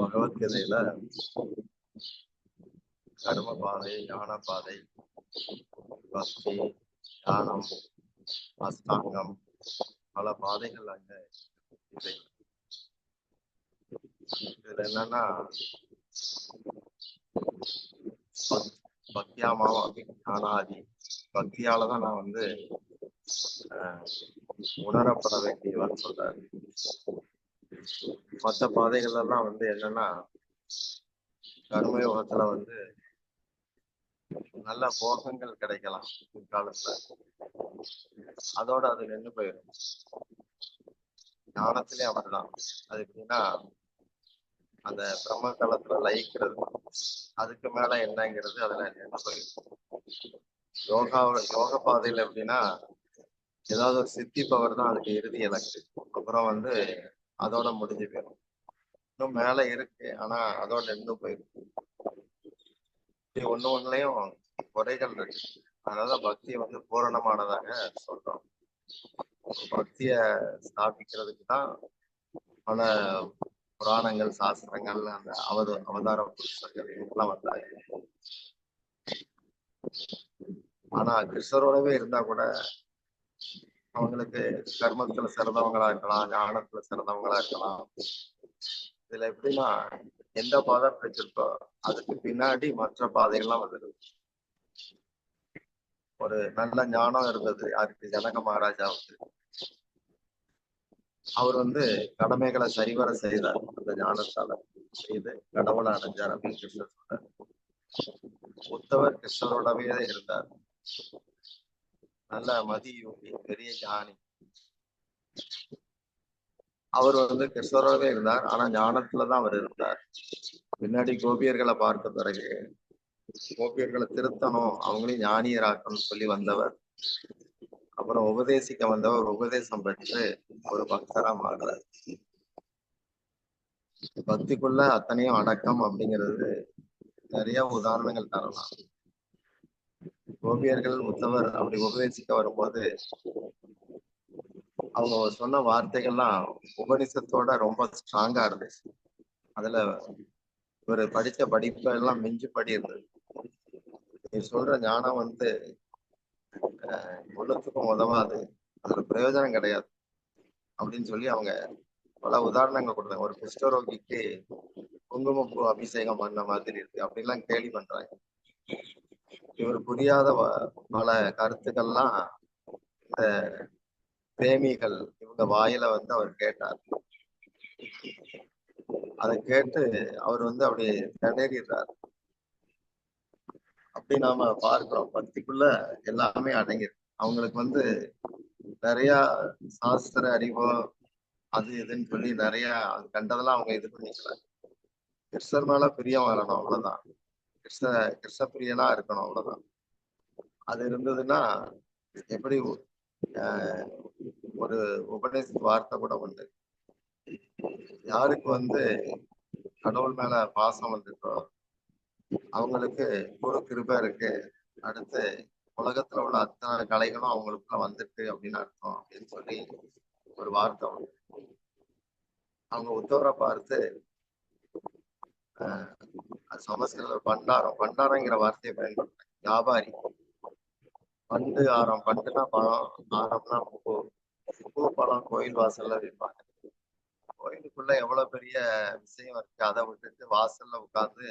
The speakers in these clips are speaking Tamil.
பகவத்கீதையில கர்ம பாதை, ஞான பாதை, பக்தி, ஞானம், அஷ்டாங்கம், பல பாதைகள் அங்க இல்லை. இதுல என்னன்னா பக்தியாமாவும் ஞானாதி, பக்தியாலதான் நான் உணரப்பட வேண்டியவன் சொல்றாரு. மற்ற பாதைகள் எல்லாம் என்னன்னா கர்மயோகத்துல நல்ல போகங்கள் கிடைக்கலாம் பிற்காலத்துல, அதோட அது நின்று போயிடும். ஞானத்திலே அவர்தான் அது எப்படின்னா அந்த பிரம்ம தளத்துல லயிக்கிறது, அதுக்கு மேல என்னங்கிறது அதுல நின்று போயிடும். யோக பாதையில எப்படின்னா ஏதாவது ஒரு சித்தி பவர் தான் அதுக்கு இறுதி இலக்கு, அப்புறம் அதோட முடிஞ்சு போயிடும். இன்னும் மேல இருக்கு, ஆனா அதோட நின்று போயிடும். இப்படி ஒண்ணுலயும் குறைகள் இருக்கு. அதனால பக்தியை பூரணமானதாக சொல்றோம். பக்திய ஸ்தாபிக்கிறதுக்கு தான் பல புராணங்கள், சாஸ்திரங்கள், அந்த அவதார புருஷர்கள் எல்லாம் வந்தாங்க. ஆனா கிருஷ்ணரோடவே இருந்தா கூட அவங்களுக்கு கர்மத்துல சிறந்தவங்களா இருக்கலாம், ஞானத்துல சிறந்தவங்களா இருக்கலாம். இதுல எப்படின்னா எந்த பாதை பிடிச்சிருக்கோ அதுக்கு பின்னாடி மற்ற பாதைகள்லாம் வந்துடுது. ஒரு நல்ல ஞானம் இருந்தது யாருக்கு? ஜனக மகாராஜாவுக்கு. அவர் கடமைகளை சரிவர செய்தார், அந்த ஞானத்தால செய்து கடவுளை அடைஞ்சார் அப்படின்னு கிருஷ்ணர் சொல்றார். உத்தவர் கிருஷ்ணரோடவே இருந்தார், நல்ல மதியோகி, பெரிய ஞானி. அவர் கிருஷ்ணரோடவே இருந்தார், ஆனா ஞானத்துலதான் அவர் இருந்தார். பின்னாடி கோபியர்களை பார்த்த பிறகு கோபியர்களை திருத்தணும், அவங்களையும் ஞானியராக்கணும்னு சொல்லி வந்தவர். அப்புறம் உபதேசிக்க வந்தவர் உபதேசம் பெற்று ஒரு பக்தரா மாறுறார். பக்திக்குள்ள அத்தனையும் அடக்கம் அப்படிங்கிறது நிறைய உதாரணங்கள் தரலாம். கோபியர்கள் உத்தவர் அப்படி உபதேசிக்க வரும்போது அவங்க சொன்ன வார்த்தைகள்லாம் உபனிஷத்தோட ரொம்ப ஸ்ட்ராங்கா இருந்துச்சு. அதுல ஒரு படிச்ச படிப்பை எல்லாம் மிஞ்சி படி இருந்தது. நீ சொல்ற ஞானம் உள்ளத்துக்கும் உதவாது, அதுல பிரயோஜனம் கிடையாது அப்படின்னு சொல்லி அவங்க பல உதாரணங்கள் கொடுத்தாங்க. ஒரு குஷ்டரோகிக்கு குங்குமப்பூ அபிஷேகம் பண்ண மாதிரி இருக்கு அப்படின்லாம் கேள்வி பண்றாங்க. இவர் புரியாத பல கருத்துக்கள்லாம் இந்த பிரேமிகள் இவங்க வாயில அவர் கேட்டார். அதை கேட்டு அவர் அப்படி திணறிடுறார். அப்படி நாம பார்க்கிறோம், பக்திக்குள்ள எல்லாமே அடங்கிருக்கு. அவங்களுக்கு நிறைய சாஸ்திர அறிவோ அது இதுன்னு சொல்லி நிறைய கண்டதெல்லாம் அவங்க இது பண்ணிக்கிறாங்க. கிருஷ்ணர் மேல பிரியம் வரணும், அவ்வளவுதான். கிருஷ்ண பிரியனா இருக்கணும், அவ்வளவுதான். அது இருந்ததுன்னா எப்படி ஒரு உபதேச வார்த்தை கூட உண்டு. யாருக்கு கடவுள் மேல பாசம் வந்துட்டோ அவங்களுக்கு குரு கிருபை இருக்கு, அடுத்து உலகத்துல உள்ள அத்தனை கலைகளும் அவங்களுக்குள்ள வந்துட்டு அப்படின்னு அர்த்தம் அப்படின்னு சொல்லி ஒரு வார்த்தை உண்டு. அவங்க உத்தவரை பார்த்து சமஸ்கிருத பண்டாரங்கிற வார்த்தையை பயன்படுத்த, வியாபாரி. பண்டு ஆரம், பண்டுனா பழம், ஆரம்னா பூ. பூ பழம் கோயில் வாசல்ல விற்பாங்க. கோயிலுக்குள்ள எவ்வளவு பெரிய விஷயம் இருக்கு, அதை விட்டுட்டு வாசல்ல உட்கார்ந்து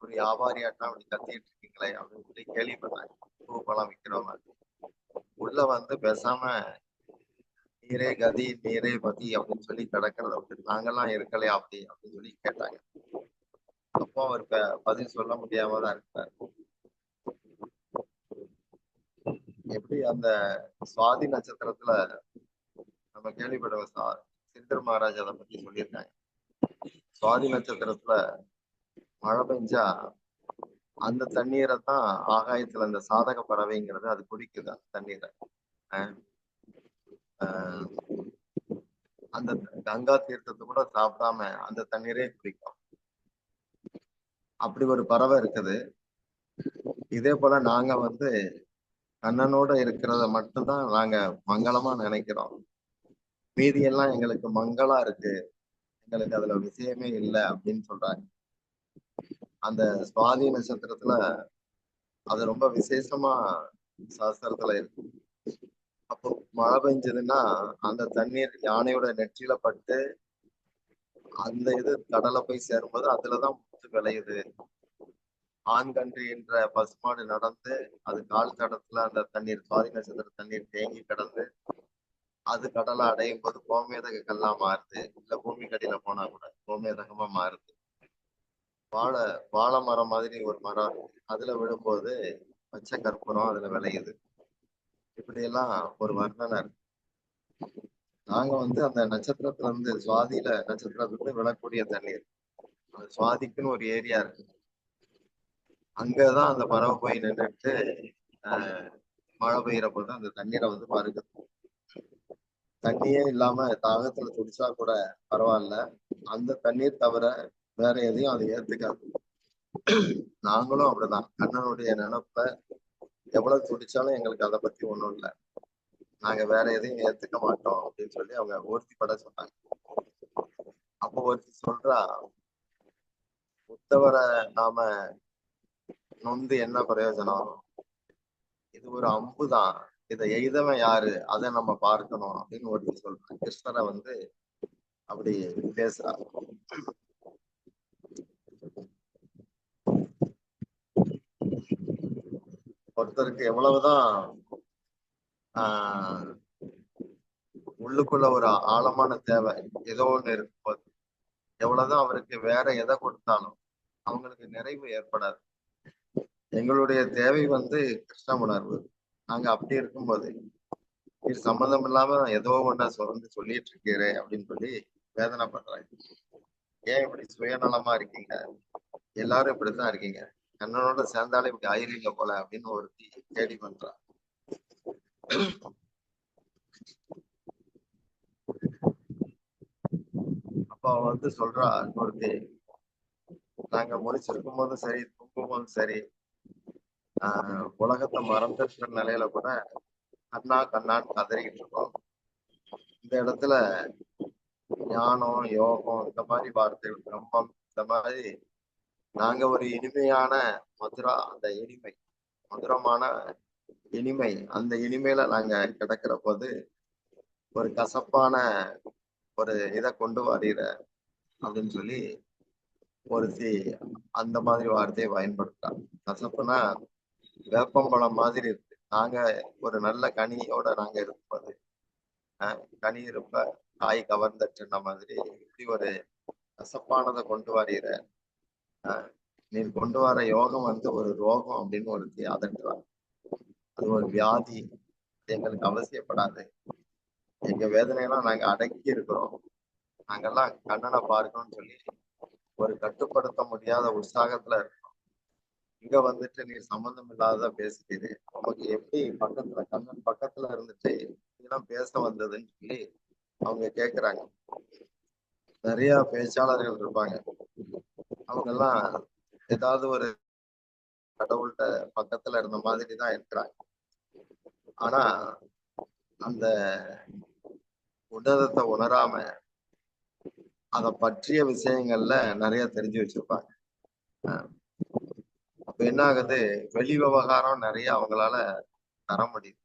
ஒரு வியாபாரியாட்டம் அப்படி கத்திட்டு இருக்கீங்களே அப்படின்னு சொல்லி கேள்வி பண்ணாங்க. பூ பழம் விற்கிறவங்க உள்ள பேசாம நீரே கதி, நீரே பதி அப்படின்னு சொல்லி கிடக்கிறத விட்டு நாங்கெல்லாம் இருக்கலையா அப்படின்னு சொல்லி கேட்டாங்க. அப்போ அவர் பதில் சொல்ல முடியாம தான் இருக்காரு. எப்படி அந்த சுவாதி நட்சத்திரத்துல நம்ம கேள்விப்படுவோம், சிந்தர் மகாராஜ் அதை பத்தி சொல்லியிருக்காங்க. சுவாதி நட்சத்திரத்துல மழை பெஞ்சா அந்த தண்ணீரை தான் ஆகாயத்துல அந்த சாதக பறவைங்கிறது அது குடிக்குது. அந்த தண்ணீரை அந்த கங்கா தீர்த்தத்தை கூட சாப்பிடாம அந்த தண்ணீரே குடிக்கும். அப்படி ஒரு பறவை இருக்குது. இதே போல நாங்க கண்ணனோட இருக்கிறத மட்டும்தான் நாங்க மங்களமா நினைக்கிறோம். மீதி எல்லாம் எங்களுக்கு மங்களா இருக்கு, எங்களுக்கு அதுல விஷயமே இல்லை அப்படின்னு சொல்றாங்க. அந்த சுவாதி நட்சத்திரத்துல அது ரொம்ப விசேஷமா சாஸ்திரத்துல இருக்கு. அப்போ மழை பெஞ்சதுன்னா அந்த தண்ணீர் யானையோட நெற்றியில பட்டு அந்த இது கடலை போய் சேரும்போது அதுலதான் முத்து விளையுது. ஆண்கன்று என்ற பசுமாடு நடந்து அது கால் தடத்துல அந்த தண்ணீர் சுவாதி நட்சத்திர தண்ணீர் தேங்கி கிடந்து அது கடலை அடையும் போது கோமேதக கல்லா மாறுது. இல்ல பூமி கடியில போனா கூட கோமேதகமா மாறுது. வாழை வாழை மரம் மாதிரி ஒரு மரம் இருக்கு, அதுல விழும்போது பச்சை கற்பூரம் அதுல விளையுது. இப்படி எல்லாம் ஒரு வர்ணனை இருக்கு. நாங்க அந்த நட்சத்திரத்துல சுவாதியில நட்சத்திரத்துல விழக்கூடிய தண்ணீர், அந்த சுவாதிக்குன்னு ஒரு ஏரியா இருக்கு, அங்கதான் அந்த பறவை போய் நின்றுட்டு மழை பெய்யறப்போது அந்த தண்ணீரை பருகுது. தண்ணியே இல்லாம தாகத்துல துடிச்சா கூட பரவாயில்ல, அந்த தண்ணீர் தவிர வேற எதையும் அது ஏத்துக்காது. நாங்களும் அப்படிதான், கண்ணனுடைய நினைப்ப எவ்வளவு துடிச்சாலும் எங்களுக்கு அதை பத்தி ஒண்ணும் இல்லை, நாங்க வேற எதையும் ஏத்துக்க மாட்டோம் அப்படின்னு சொல்லி அவங்க உறுதிப்பட சொன்னாங்க. அப்போ ஒருத்தி சொல்றா, உத்தவரை நாம நொந்து என்ன பிரயோஜனம், இது ஒரு அம்புதான், இதை எய்தவன் யாரு அதை நம்ம பார்க்கணும் அப்படின்னு ஒருத்தி சொல்றான். கிருஷ்ணரை அப்படி பேசுறா. ஒருத்தருக்கு எவ்வளவுதான் ஆஹ் உள்ளுக்குள்ள ஒரு ஆழமான தேவை ஏதோ ஒண்ணு இருக்கும்போது, எவ்வளவுதான் அவருக்கு வேற எதை கொடுத்தாலும் அவங்களுக்கு நிறைவு ஏற்படாது. எங்களுடைய தேவை கிருஷ்ண உணர்வு. நாங்க அப்படி இருக்கும்போது இது சம்மந்தம் இல்லாம ஏதோ ஒண்ணா சொல்லிட்டு இருக்கீரே அப்படின்னு சொல்லி வேதனை பண்றாங்க. ஏன் இப்படி சுயநலமா இருக்கீங்க, எல்லாரும் இப்படித்தான் இருக்கீங்க, கண்ணனோட சேர்ந்தாலே இப்படி ஆயிருங்க போல அப்படின்னு ஒருத்தி தேடி பண்றா. அப்ப சொல்றா ஒருத்தி, நாங்க முடிச்சிருக்கும் போதும் சரி தூங்கும் போதும் சரி உலகத்தை மறந்துட்டு நிலையில கூட கண்ணா கண்ணான்னு கதறிக்கிட்டு இருக்கோம். இந்த இடத்துல ஞானம் யோகம் இந்த மாதிரி வார்த்தைகள், பிரம்மம் இந்த மாதிரி நாங்க ஒரு இனிமையான மதுரா, அந்த இனிமை மதுரமான இனிமை, அந்த இனிமையில நாங்க கிடக்கிற போது ஒரு கசப்பான ஒரு இதை கொண்டு வரீர அப்படின்னு சொல்லி ஒருத்தி அந்த மாதிரி வார்த்தையை பயன்படுத்தாங்க. கசப்புனா வேப்பம்பழம் மாதிரி இருக்கு, நாங்க ஒரு நல்ல கனியோட நாங்க இருப்பது, கனி இருப்ப காய் கவர்ந்துட்டுன மாதிரி இப்படி ஒரு கசப்பானதை கொண்டு வரீர, நீ கொண்டு வர யோகம் ஒரு ரோகம் அப்படின்னு ஒருத்தி அதட்டுறாங்க. அது ஒரு வியாதி, எங்களுக்கு அவசியப்படாது, எங்க வேதனையெல்லாம் நாங்க அடக்கி இருக்கிறோம், நாங்கெல்லாம் கண்ணனை பார்க்கணும்னு சொல்லி ஒரு கட்டுப்படுத்த முடியாத உற்சாகத்துல இருக்கோம். இங்க நீ சம்பந்தம் இல்லாத பேசுறீரு, நமக்கு எப்படி பக்கத்துல கண்ணன் பக்கத்துல இருந்துட்டு இதெல்லாம் பேச வந்ததுன்னு சொல்லி அவங்க கேக்குறாங்க. நிறைய பேச்சாளர்கள் இருப்பாங்க, அவங்க எல்லாம் ஏதாவது ஒரு கடவுள்கிட்ட பக்கத்துல இருந்த மாதிரி தான் இருக்கிறாங்க. ஆனா அந்த உன்னதத்தை உணராம அதை பற்றிய விஷயங்கள்ல நிறைய தெரிஞ்சு வச்சிருப்பாங்க. அப்ப என்ன ஆகுது, வெளி விவகாரம் நிறைய அவங்களால தர முடியுது,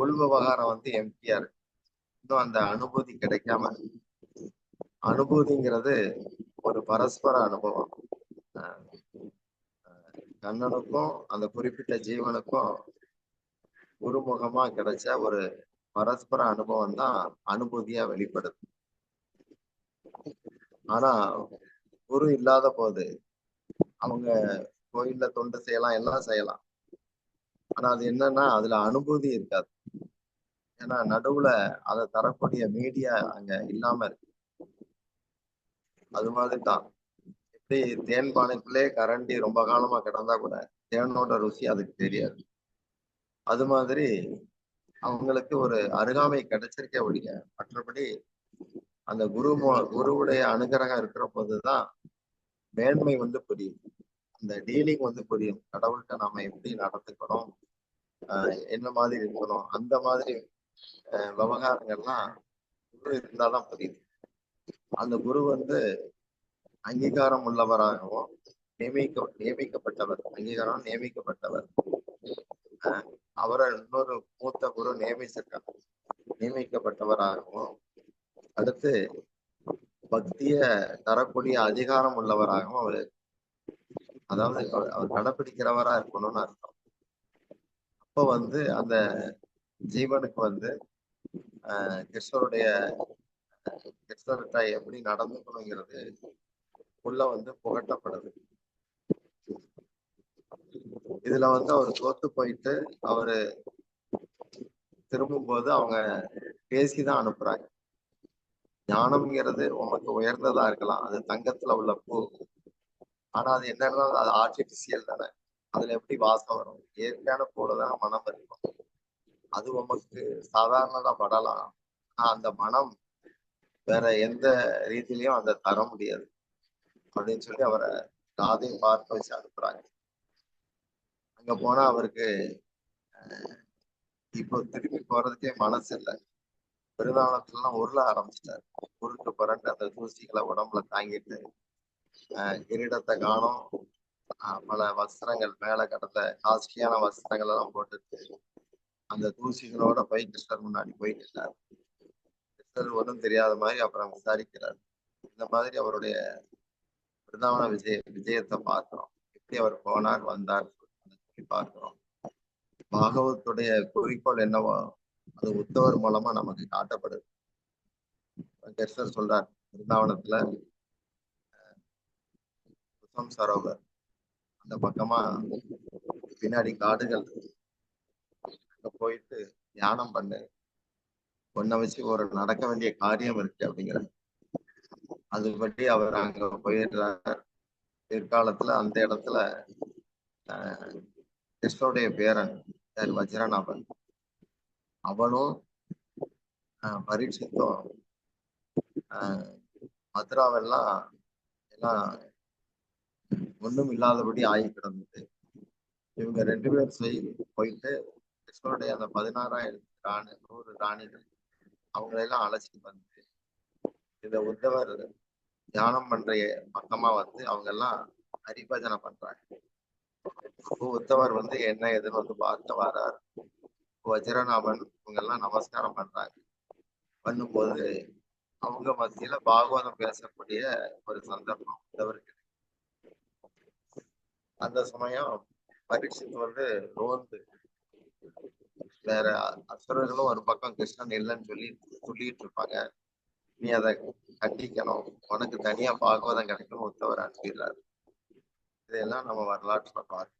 உள் விவகாரம் எம்டியா இருக்கு, இன்னும் அந்த அனுபூதி கிடைக்காம. அனுபூதிங்கிறது ஒரு பரஸ்பர அனுபவம். கண்ணனுக்கும் அந்த குறிப்பிட்ட ஜீவனுக்கும் குருமுகமா கிடைச்ச ஒரு பரஸ்பர அனுபவம் தான் அனுபூதியா வெளிப்படுது. ஆனா குரு இல்லாத போது அவங்க கோயில்ல தொண்டு செய்யலாம், எல்லாம் செய்யலாம், ஆனா அது என்னன்னா அதுல அனுபூதி இருக்காது. ஏன்னா நடுவுல அதை தரக்கூடிய மீடியா அங்க இல்லாம இருக்கு. அது மாதிரிதான் எப்படி தேன் பானைக்குள்ளே கரண்டி ரொம்ப காலமா கிடந்தா கூட தேனோட ருசி அதுக்கு தெரியாது. அது மாதிரி அவங்களுக்கு ஒரு அருகாமை கிடைச்சிருக்கே ஒழிய மற்றபடி அந்த குருவுடைய அனுகிரகம் இருக்கிற போதுதான் மேன்மை புரியும், அந்த டீலிங் புரியும், கடவுள்கிட்ட நாம எப்படி நடந்துக்கணும், என்ன மாதிரி இருக்கணும், அந்த மாதிரி விவகாரங்கள்லாம் குரு இருந்தாதான் புரியுது. அந்த குரு வந்து அங்கீகாரம் உள்ளவராகவும் நியமிக்கப்பட்டவர், அங்கீகாரம் நியமிக்கப்பட்டவர். அவரை இன்னொரு மூத்த குரு நியமிச்சிருக்காங்க, நியமிக்கப்பட்டவராகவும், அடுத்து பக்திய தரக்கூடிய அதிகாரம் உள்ளவராகவும் அவர், அதாவது அவர் கடைப்பிடிக்கிறவரா இருக்கணும்னு அர்த்தம். அப்ப வந்து அந்த ஜீவனுக்கு வந்து கிருஷ்ணருடைய கிருஷ்ணர்கிட்ட எப்படி நடந்துக்கணுங்கிறது உள்ள வந்து புகட்டப்படுது. இதுல வந்து அவர் தோத்து போயிட்டு அவரு திரும்பும் போது அவங்க பேசிதான் அனுப்புறாங்க. ஞானம்ங்கிறது உமக்கு உயர்ந்ததா இருக்கலாம், அது தங்கத்துல உள்ள பூ, ஆனா அது என்ன இருந்தாலும் அது ஆர்டிபிஷியல் தானே. அதுல எப்படி வாசம் வரும்? இயற்கையான போலதான் மனம் இருக்கும். அது உமக்கு சாதாரணதா படலாம், ஆனா அந்த மனம் வேற எந்த ரீதியிலையும் அதை தர முடியாது அப்படின்னு சொல்லி அவரை ராதையும் பார்க்க வச்சு அனுப்புறாங்க. அங்க போனா அவருக்கு இப்போ திரும்பி போறதுக்கே மனசு இல்லை. பெருதாளத்துலாம் உருள ஆரம்பிச்சிட்டாரு. உருட்டு புரண்டு அந்த தூசிகளை உடம்புல தாங்கிட்டு கிரீடத்தை காணும், பல வஸ்திரங்கள் மேல கடந்த காஸ்ட்லியான வஸ்திரங்கள் எல்லாம் போட்டுட்டு அந்த தூசிகளோட போய் கிருஷ்ணர் முன்னாடி போயிட்டு இருக்காரு. கிருஷ்ணர் ஒன்றும் தெரியாத மாதிரி அப்புறம் விசாரிக்கிறார். இந்த மாதிரி அவருடைய பிருந்தாவன விஜயத்தை பார்க்கிறோம். எப்படி அவர் போனார் வந்தார் சொல்லி பார்க்கிறோம். பாகவத்துடைய குறிக்கோள் என்னவோ அது உத்தவர் மூலமா நமக்கு காட்டப்படுது. கிருஷ்ணர் சொல்றார் பிருந்தாவனத்துல குசம் சரோவர் அந்த பக்கமா பின்னாடி காடுகள், அங்க போயிட்டு தியானம் பண்ணு, ஒன்ன வச்சு ஒரு நடக்க வேண்டிய காரியம் இருக்கு அப்படிங்கிற அதுபடி அவர் அங்க போயிடுறார். பிற்காலத்துல அந்த இடத்துல கிருஷ்ணனுடைய பேரன் வஜ்ரநாபன், அவனும் பரீட்சித்தும் மதுராவெல்லாம் எல்லாம் ஒண்ணும் இல்லாதபடி ஆகி கிடந்தது. இவங்க 2 பேர் போயிட்டு கிருஷ்ணனுடைய அந்த 16,000 ராணி 100 ராணிகள் அவங்களெல்லாம் அழைச்சிட்டு வந்து இந்த உத்தவர் தியானம் பண்ற பக்கமா வந்து அவங்க எல்லாம் ஹரிபஜனை பண்றாங்க. உத்தவர் வந்து என்ன எதுன்னு வந்து பார்க்க வரார். வஜ்ரநாபன் இவங்க எல்லாம் நமஸ்காரம் பண்றாங்க. பண்ணும்போது அவங்க மத்தியில பாகவதம் பேசக்கூடிய ஒரு சந்தர்ப்பம் உத்தவருக்கு. அந்த சமயம் பரீட்சித்து வந்து ரோந்து வேற அசுரர்களும் ஒரு பக்கம் கிருஷ்ணன் இல்லைன்னு சொல்லிட்டு இருப்பாங்க. நீ அதை கண்டிக்கணும், உனக்கு தனியா பாகவதம் கிடைக்கணும் உத்தவர் அனுப்பிடுறாரு. இதையெல்லாம் நம்ம வரலாற்றுல பார்க்கணும்.